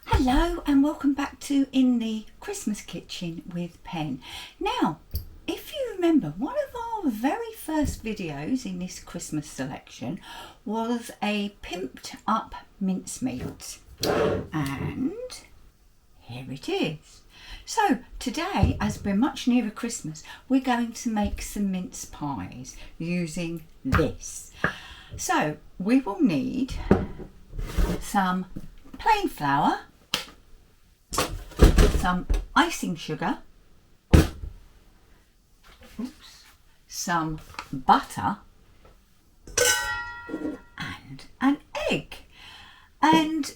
Hello and welcome back to In the Christmas Kitchen with Pen. Now, if you remember, one of our very first videos in this Christmas selection was a pimped up mincemeat, and here it is. So today, as we're much nearer Christmas, we're going to make some mince pies using this. So we will need some plain flour, some icing sugar, some butter and an egg. And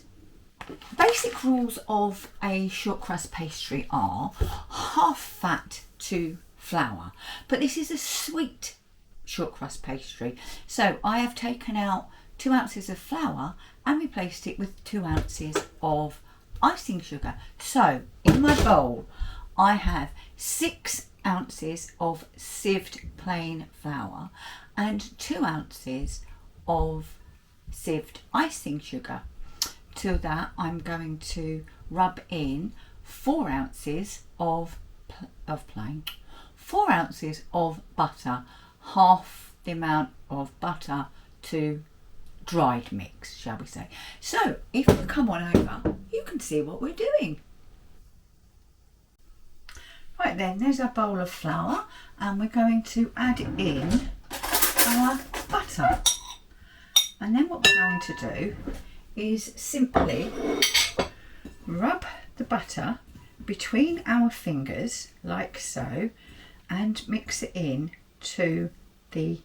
basic rules of a short crust pastry are half fat to flour, but this is a sweet short crust pastry, so I have taken out 2 ounces of flour and replaced it with 2 ounces of icing sugar. So in my bowl I have 6 ounces of sieved plain flour and 2 ounces of sieved icing sugar. To that I'm going to rub in 4 ounces of plain, 4 ounces of butter, half the amount of butter to dried mix, shall we say. So if you come on over, you can see what we're doing. Right then, there's our bowl of flour, and we're going to add in our butter. And then what we're going to do is simply rub the butter between our fingers like so and mix it in to the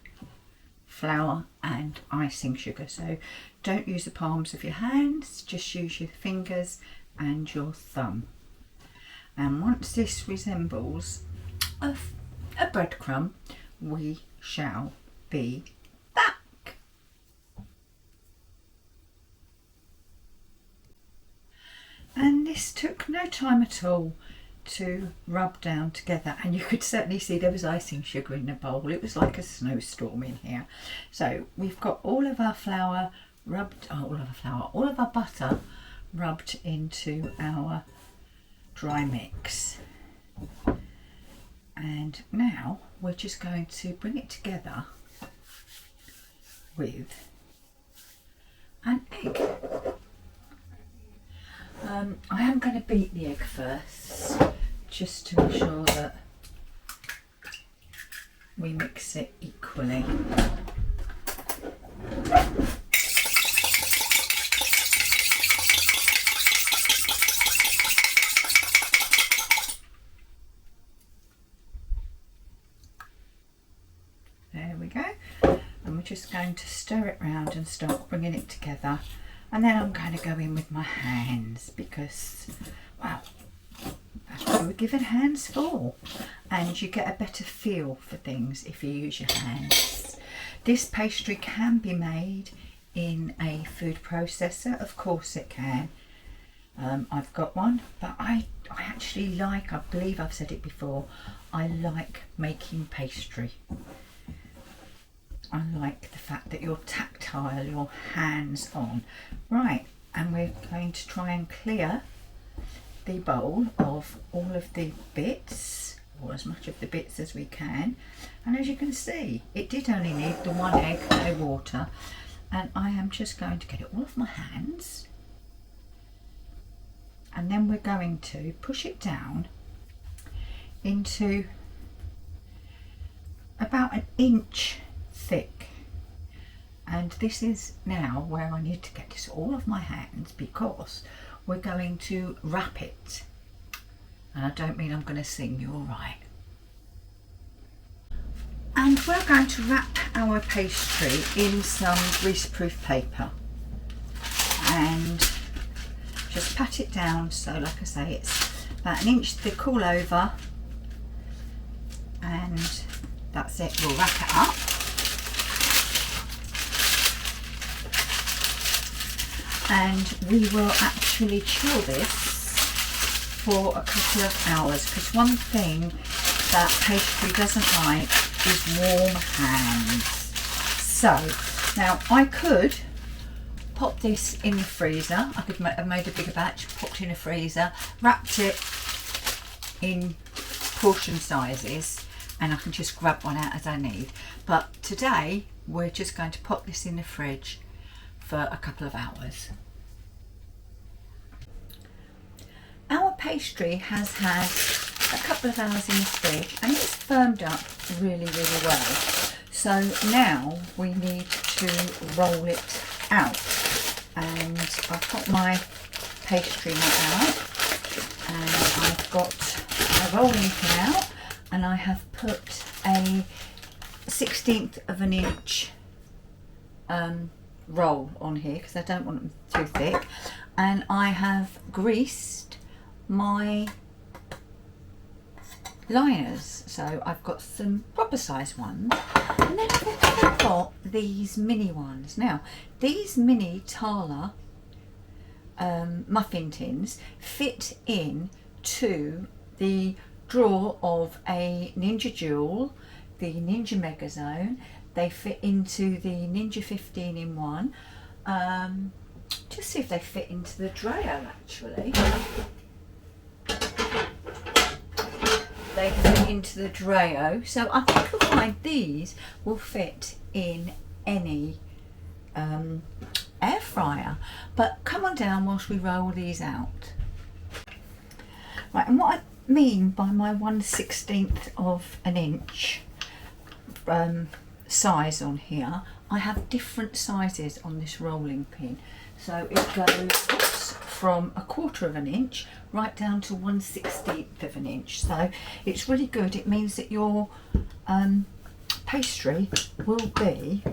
flour and icing sugar. So don't use the palms of your hands, just use your fingers and your thumb. And once this resembles a breadcrumb, we shall be back. And this took no time at all to rub down together, and you could certainly see there was icing sugar in the bowl. It was like a snowstorm in here. So we've got all of our flour rubbed, all of our butter rubbed into our dry mix, and now we're just going to bring it together with an egg. I am going to beat the egg first, just to ensure that we mix it equally. There we go. And we're just going to stir it round and start bringing it together. And then I'm going to go in with my hands because, well, that's what we're given hands for. And you get a better feel for things if you use your hands. This pastry can be made in a food processor, of course it can. I've got one, but I actually like, I believe I've said it before, I like making pastry. I like the fact that you're tactile, you're hands-on. Right, and we're going to try and clear the bowl of all of the bits, or as much of the bits as we can. And as you can see, it did only need the 1 egg, no water. And I am just going to get it all off my hands. And then we're going to push it down into about 1 inch thick. And this is now where I need to get this all off my hands because we're going to wrap it. And I don't mean I'm going to sing, you're right. And we're going to wrap our pastry in some greaseproof paper and just pat it down, so like I say, it's about 1 inch thick all over, and that's it. We'll wrap it up. And we will actually chill this for a couple of hours, because one thing that pastry doesn't like is warm hands. So Now I could pop this in the freezer. I could have made a bigger batch, popped in a freezer, wrapped it in portion sizes, and I can just grab one out as I need. But today we're just going to pop this in the fridge for a couple of hours. Our pastry has had a couple of hours in the fridge and it's firmed up really well. So now we need to roll it out, and I've got my pastry mat out and I've got my rolling pin out, and I have put a 1/16 of an inch roll on here because I don't want them too thick, and I have greased my liners, so I've got some proper size ones, and then I've got these mini ones. Now these mini Tala muffin tins fit in to the drawer of a Ninja Jewel, the Ninja Mega Zone. They fit into the Ninja 15 in 1. Just see if they fit into the Dreo actually. They fit into the Dreo, so I think you'll find these will fit in any air fryer. But come on down whilst we roll these out. Right, and what I mean by my 1/16 of an inch size on here, I have different sizes on this rolling pin. So it goes from 1/4 of an inch right down to 1/16 of an inch. So it's really good. It means that your pastry will be,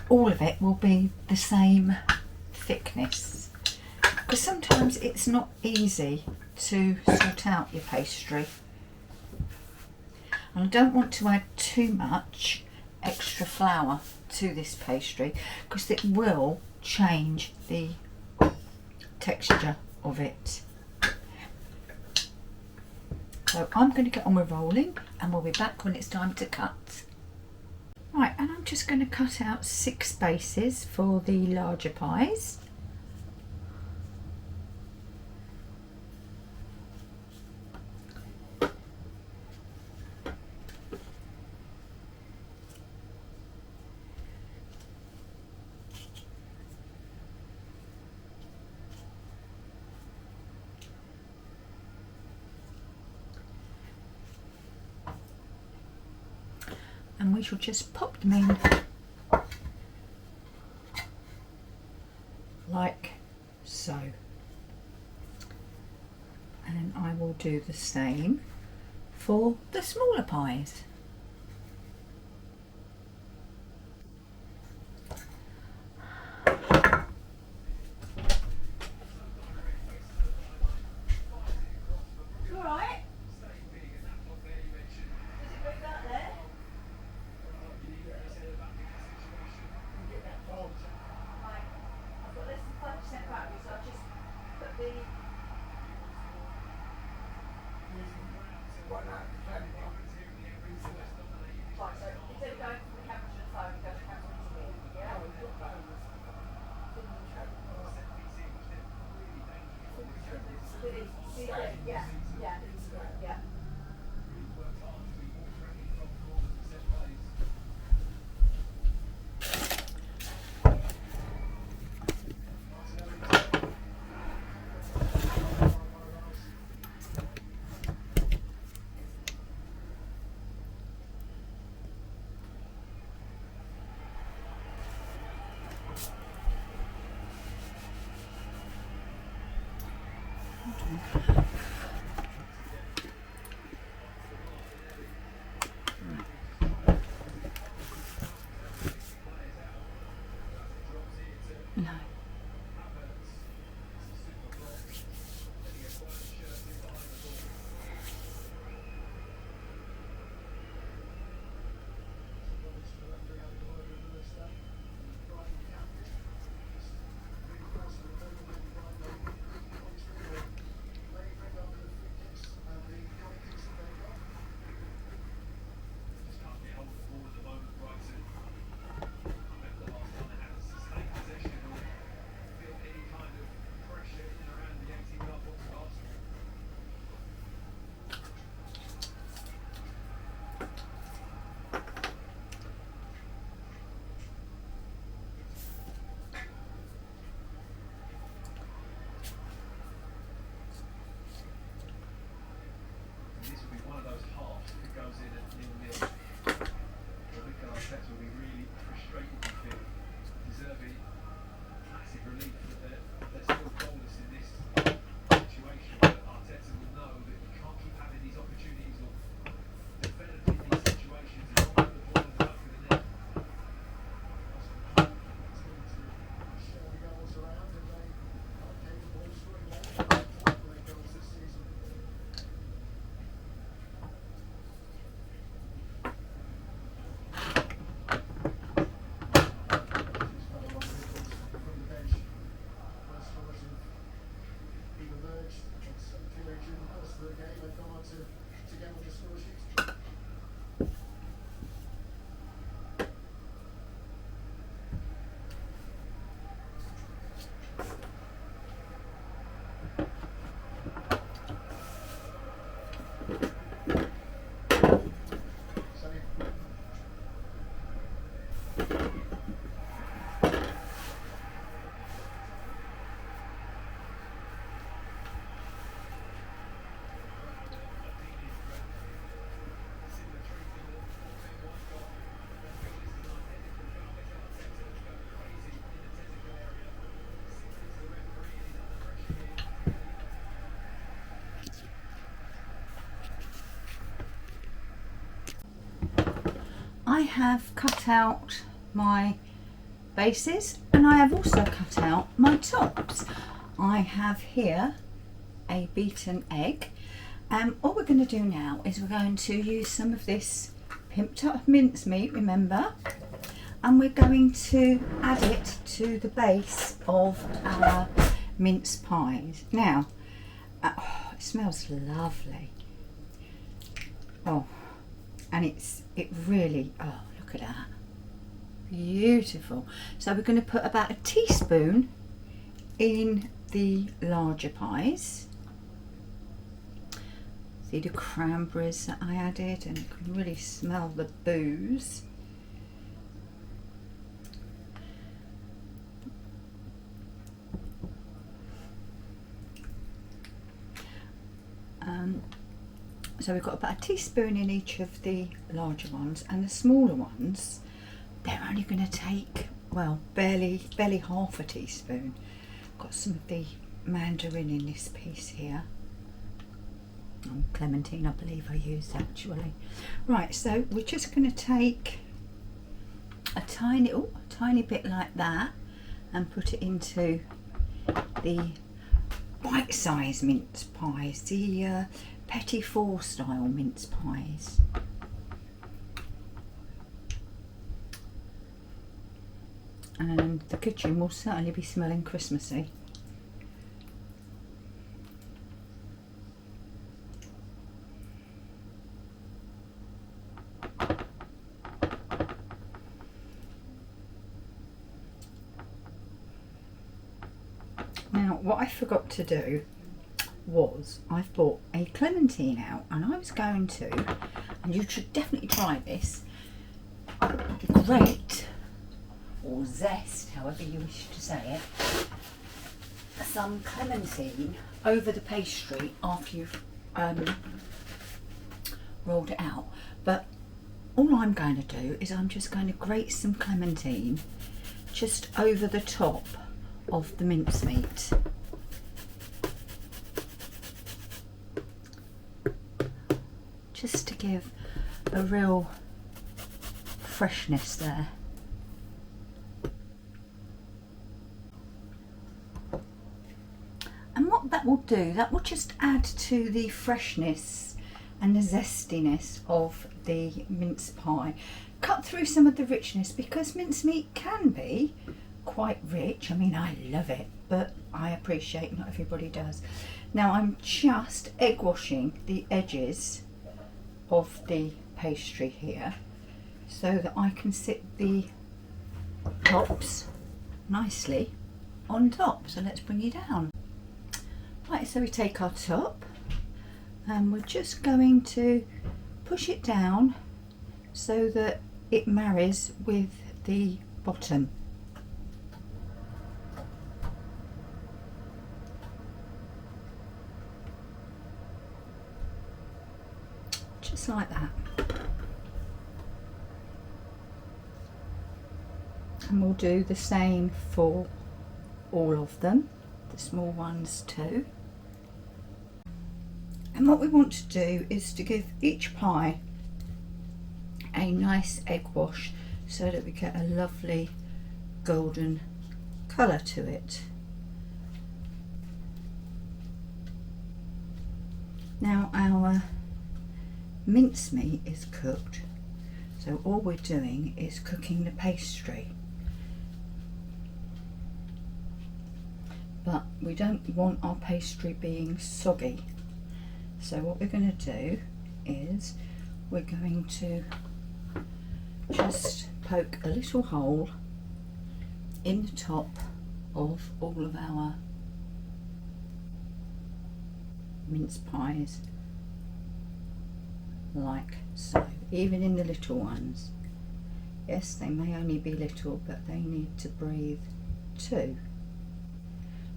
all of it will be the same thickness. Because sometimes it's not easy to sort out your pastry. And I don't want to add too much extra flour to this pastry because it will change the texture of it. So I'm going to get on with rolling and we'll be back when it's time to cut. Right, and I'm just going to cut out 6 bases for the larger pies. And we shall just pop them in like so. And I will do the same for the smaller pies. No. I have cut out my bases and I have also cut out my tops. I have here a beaten egg, and all we're going to do now is we're going to use some of this pimped up mincemeat, remember, and we're going to add it to the base of our mince pies. Now, it smells lovely. Oh, and it really, oh, look at that, beautiful. So we're going to put about a teaspoon in the larger pies. See the cranberries that I added, and you can really smell the booze. So we've got about a teaspoon in each of the larger ones, and the smaller ones, they're only going to take, well, barely half a teaspoon. Got some of the mandarin in this piece here. Oh, clementine, I believe I used actually. Right, so we're just going to take a tiny bit like that and put it into the bite-sized mince pies, the petit four style mince pies. And the kitchen will certainly be smelling Christmassy. Now, what I forgot to do was I've bought a clementine out, and I was going to, and you should definitely try this, grate or zest, however you wish to say it, some clementine over the pastry after you've rolled it out. But all I'm going to do is I'm just going to grate some clementine just over the top of the mincemeat. Just to give a real freshness there. And what that will do, that will just add to the freshness and the zestiness of the mince pie. Cut through some of the richness, because mincemeat can be quite rich. I mean, I love it, but I appreciate not everybody does. Now I'm just egg washing the edges of the pastry here so that I can sit the tops nicely on top. So let's bring you down. Right, so we take our top and we're just going to push it down so that it marries with the bottom. Just like that. And we'll do the same for all of them, the small ones too. And what we want to do is to give each pie a nice egg wash so that we get a lovely golden colour to it. Now our mincemeat is cooked, so all we're doing is cooking the pastry. But we don't want our pastry being soggy, So what we're going to do is we're going to just poke a little hole in the top of all of our mince pies, like so, even in the little ones. Yes, they may only be little, but they need to breathe too.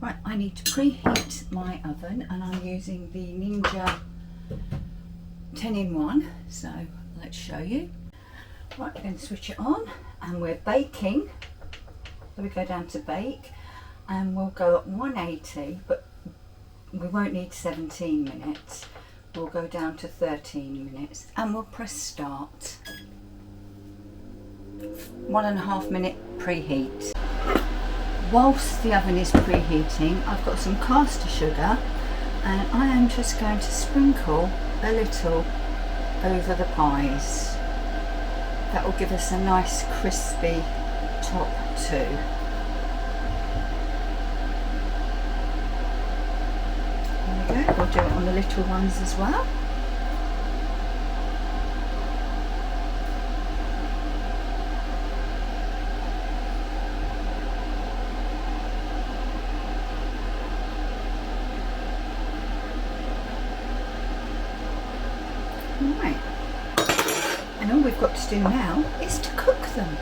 Right, I need to preheat my oven, and I'm using the Ninja 10-in-1, so let's show you. Right, we're going to switch it on, and we're baking. So we go down to bake, and we'll go at 180, but we won't need 17 minutes. We'll go down to 13 minutes, and we'll press start. 1.5 minute preheat. Whilst the oven is preheating, I've got some caster sugar, and I am just going to sprinkle a little over the pies. That will give us a nice crispy top too. There we go, we'll do it on the little ones as well. Right, and all we've got to do now is to cook them.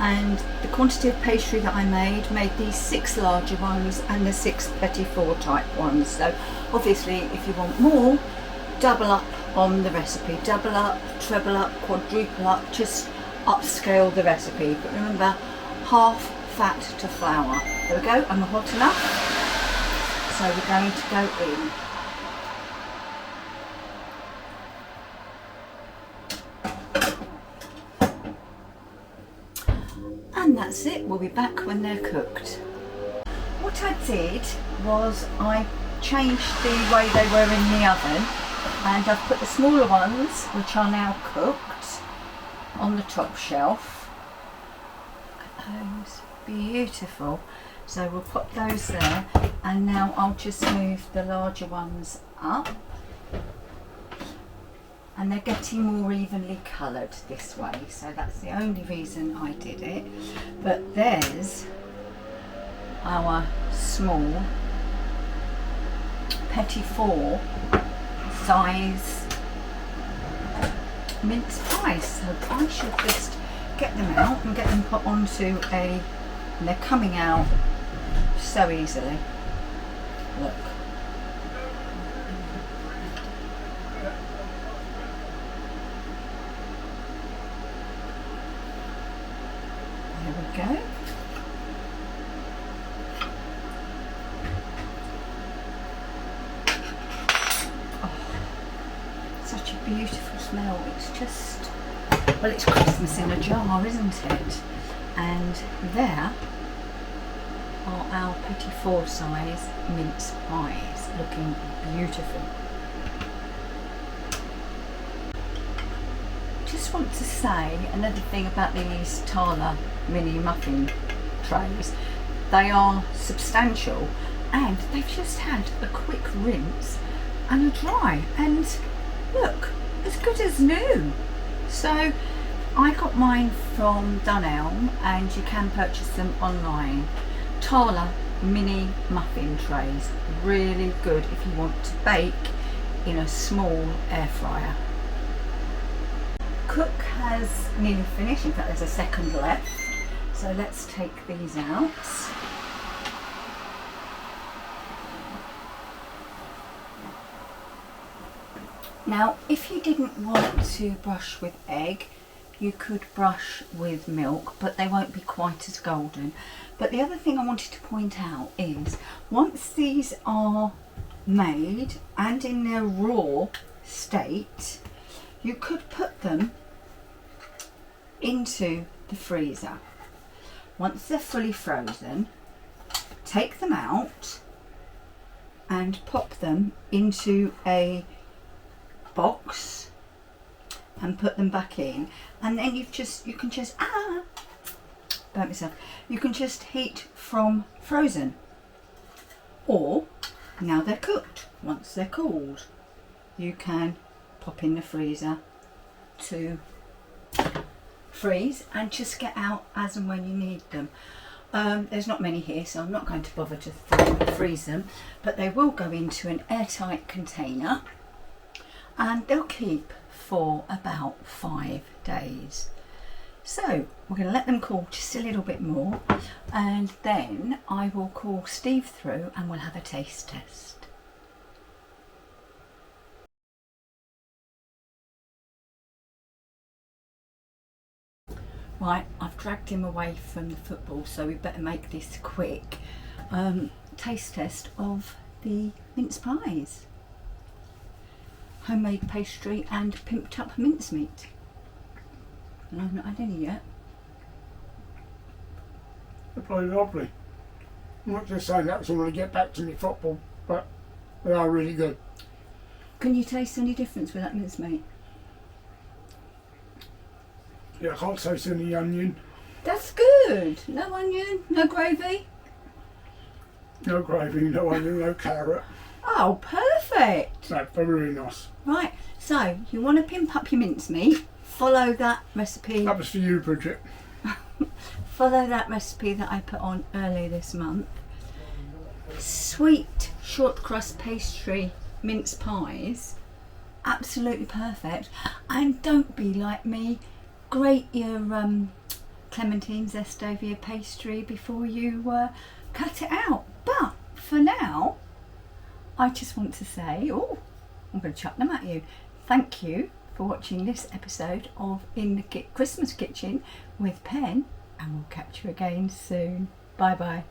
And the quantity of pastry that I made these 6 larger ones and the 6 petit four type ones. So obviously if you want more, double up on the recipe, double up, treble up, quadruple up, just upscale the recipe. But remember, half fat to flour. There we go, I'm hot enough. So we're going to go in. And that's it, we'll be back when they're cooked. What I did was I changed the way they were in the oven, and I've put the smaller ones, which are now cooked, on the top shelf. Look at those, beautiful. So we'll put those there, and now I'll just move the larger ones up. And they're getting more evenly coloured this way, so that's the only reason I did it. But there's our small petit four size mince pies. So I should just get them out and get them put onto and they're coming out so easily. Look. There we go. Oh, such a beautiful smell. It's just, well, it's Christmas in a jar, isn't it? And there are our petit four size mince pies, looking beautiful. Just want to say another thing about these Thala mini muffin trays. They are substantial and they've just had a quick rinse and a dry, and look, as good as new. So I got mine from Dunelm, and you can purchase them online. Thala mini muffin trays, really good if you want to bake in a small air fryer. Cook has nearly finished, in fact there's a second left, so let's take these out. Now if you didn't want to brush with egg, you could brush with milk, but they won't be quite as golden. But the other thing I wanted to point out is, once these are made and in their raw state, you could put them into the freezer. Once they're fully frozen, take them out and pop them into a box, and put them back in, and then you can just burnt myself. You can just heat from frozen, or now they're cooked. Once they're cooled, you can pop in the freezer to freeze and just get out as and when you need them. There's not many here, so I'm not going to bother to freeze them, but they will go into an airtight container and they'll keep for about 5 days. So we're going to let them cool just a little bit more, and then I will call Steve through and we'll have a taste test. Right, I've dragged him away from the football, so we better make this quick. Taste test of the mince pies. Homemade pastry and pimped up mincemeat. And I've not had any yet. They're bloody lovely. I'm not just saying that because I want to get back to my football, but they are really good. Can you taste any difference with that mincemeat? Yeah, I can't taste any onion. That's good. No onion, no gravy. No gravy, no onion, no carrot. Oh, perfect. No, they're really nice. Right, so you want to pimp up your mincemeat. Follow that recipe. That was for you, Bridget. Follow that recipe that I put on earlier this month. Sweet shortcrust pastry mince pies. Absolutely perfect. And don't be like me. Grate your clementine zest over your pastry before you cut it out. But for now, I just want to say, oh, I'm going to chuck them at you. Thank you for watching this episode of In the Christmas Kitchen with Pen, and we'll catch you again soon. Bye bye.